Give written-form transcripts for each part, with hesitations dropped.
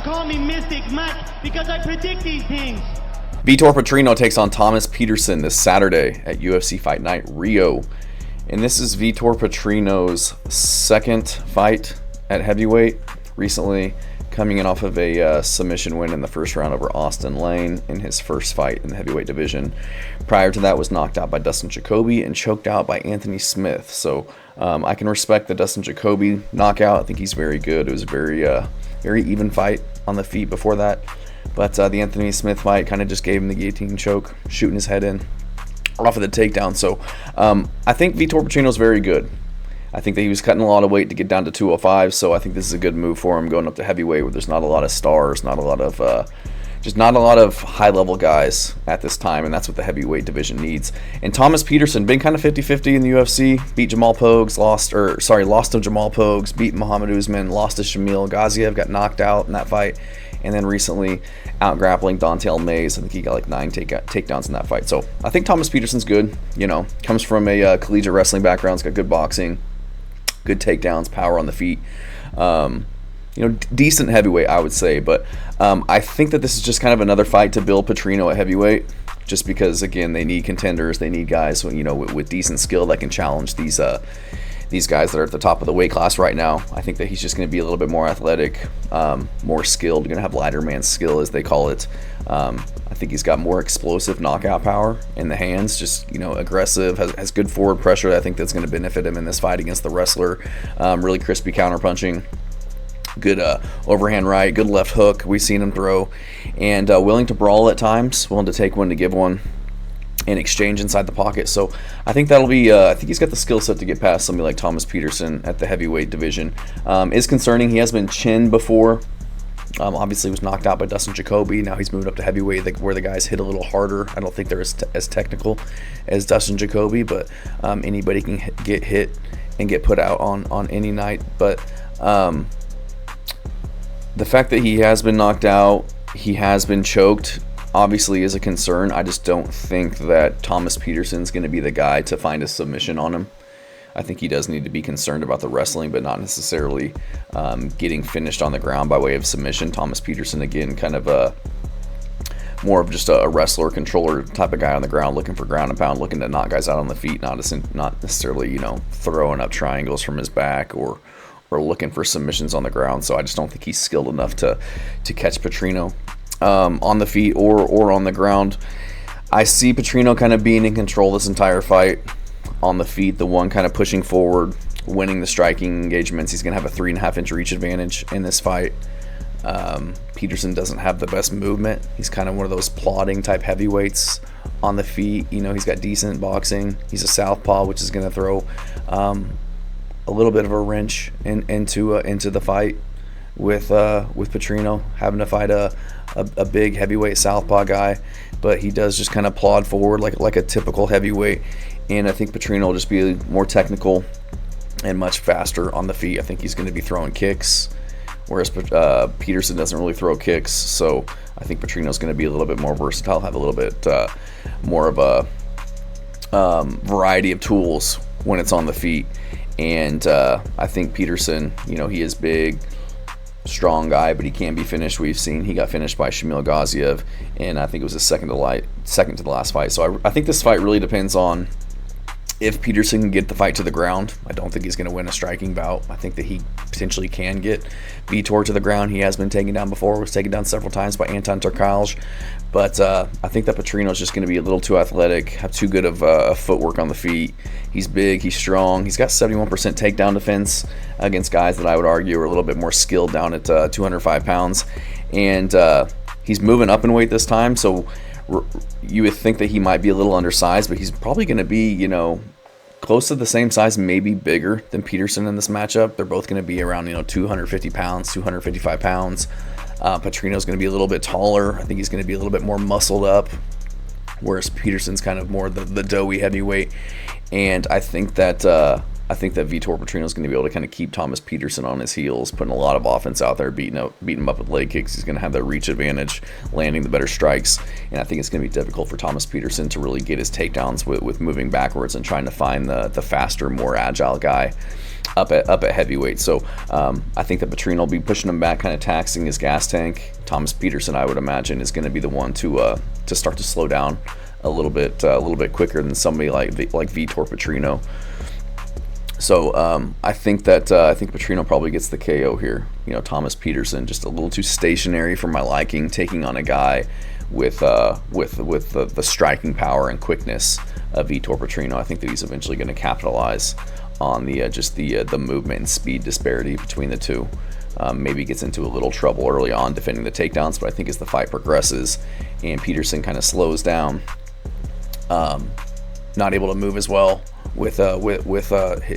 call me Mystic Mac because I predict these things. Vitor Petrino takes on Thomas Petersen this Saturday at UFC Fight Night Rio. And this is Vitor Petrino's second fight at heavyweight, recently coming in off of a submission win in the first round over Austin Lane in his first fight in the heavyweight division. Prior to that was knocked out by Dustin Jacoby and choked out by Anthony Smith. So I can respect the Dustin Jacoby knockout. I think he's very good. It was a very even fight on the feet before that. But the Anthony Smith fight kind of just gave him the guillotine choke, shooting his head in off of the takedown. So I think Vitor Petrino is very good. I think that he was cutting a lot of weight to get down to 205, so I think this is a good move for him going up to heavyweight where there's not a lot of stars, not a lot of high-level guys at this time, and that's what the heavyweight division needs. And Thomas Petersen, been kind of 50-50 in the UFC, beat Jamal Pogues, lost to Jamal Pogues, beat Muhammad Usman, lost to Shamil Gaziev, got knocked out in that fight, and then recently out-grappling Don'Tale Mayes. I think he got like 9 takedowns in that fight. So I think Thomas Petersen's good, comes from a collegiate wrestling background, he's got good boxing, good takedowns, power on the feet. Decent heavyweight, I would say. But I think that this is just kind of another fight to build Petrino at heavyweight, just because, again, they need contenders. They need guys with decent skill that can challenge these guys that are at the top of the weight class right now. I think that he's just going to be a little bit more athletic, more skilled. Going to have lighter man skill, as they call it. I think he's got more explosive knockout power in the hands, just aggressive, has good forward pressure. I think that's going to benefit him in this fight against the wrestler. Really crispy counter punching, good overhand right, good left hook we've seen him throw, and willing to brawl at times, willing to take one to give one in exchange inside the pocket. So I think that'll be I think he's got the skill set to get past somebody like Thomas Petersen at the heavyweight division. Is concerning, he has been chinned before. Obviously was knocked out by Dustin Jacoby. Now he's moved up to heavyweight, where the guys hit a little harder. I don't think they're as technical as Dustin Jacoby, but anybody can get hit and get put out on any night. But the fact that he has been knocked out, he has been choked, obviously is a concern. I just don't think that Thomas Petersen's going to be the guy to find a submission on him. I think he does need to be concerned about the wrestling, but not necessarily getting finished on the ground by way of submission. Thomas Petersen, again, kind of more of just a wrestler, controller type of guy on the ground, looking for ground and pound, looking to knock guys out on the feet, not necessarily throwing up triangles from his back or looking for submissions on the ground. So I just don't think he's skilled enough to catch Petrino on the feet or on the ground. I see Petrino kind of being in control this entire fight on the feet, the one kind of pushing forward, winning the striking engagements. He's going to have a 3.5-inch reach advantage in this fight. Petersen doesn't have the best movement. He's kind of one of those plodding type heavyweights on the feet. He's got decent boxing. He's a southpaw, which is going to throw a little bit of a wrench into the fight with Petrino having to fight a big heavyweight southpaw guy. But he does just kind of plod forward like a typical heavyweight. And I think Petrino will just be more technical and much faster on the feet. I think he's going to be throwing kicks, whereas Petersen doesn't really throw kicks. So I think Petrino's going to be a little bit more versatile, have a little bit more of a variety of tools when it's on the feet. And I think Petersen, he is big, strong guy, but he can be finished. We've seen he got finished by Shamil Gaziev, and I think it was his second to the last fight. So I think this fight really depends on if Petersen can get the fight to the ground. I don't think he's going to win a striking bout. I think that he potentially can get Vitor to the ground. He has been taken down before, was taken down several times by Anton Turkalj. But I think that Petrino is just going to be a little too athletic, have too good of footwork on the feet. He's big, he's strong. He's got 71% takedown defense against guys that I would argue are a little bit more skilled down at 205 pounds. And he's moving up in weight this time, so you would think that he might be a little undersized, but he's probably going to be, close to the same size, maybe bigger than Petersen in this matchup. They're both going to be around, 250 pounds, 255 pounds. Petrino's going to be a little bit taller. I think he's going to be a little bit more muscled up, whereas Petersen's kind of more the doughy heavyweight. And I think that I think that Vitor Petrino is going to be able to kind of keep Thomas Petersen on his heels, putting a lot of offense out there, beating him up with leg kicks. He's going to have that reach advantage, landing the better strikes, and I think it's going to be difficult for Thomas Petersen to really get his takedowns with moving backwards and trying to find the faster, more agile guy up at heavyweight. So I think that Petrino will be pushing him back, kind of taxing his gas tank. Thomas Petersen, I would imagine, is going to be the one to start to slow down a little bit quicker than somebody like Vitor Petrino. So I think Petrino probably gets the KO here. Thomas Petersen just a little too stationary for my liking, taking on a guy with the striking power and quickness of Vitor Petrino. I think that he's eventually going to capitalize on the movement and speed disparity between the two. Maybe gets into a little trouble early on defending the takedowns, but I think as the fight progresses and Petersen kind of slows down, not able to move as well with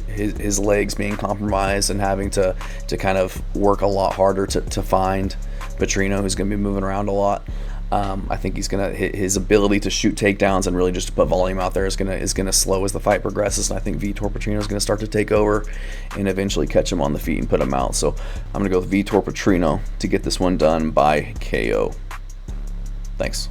his legs being compromised and having to kind of work a lot harder to find Petrino, who's going to be moving around a lot. I think his ability to shoot takedowns and really just to put volume out there is gonna slow as the fight progresses, and I think Vitor Petrino is going to start to take over and eventually catch him on the feet and put him out. So I'm going to go with Vitor Petrino to get this one done by KO. Thanks.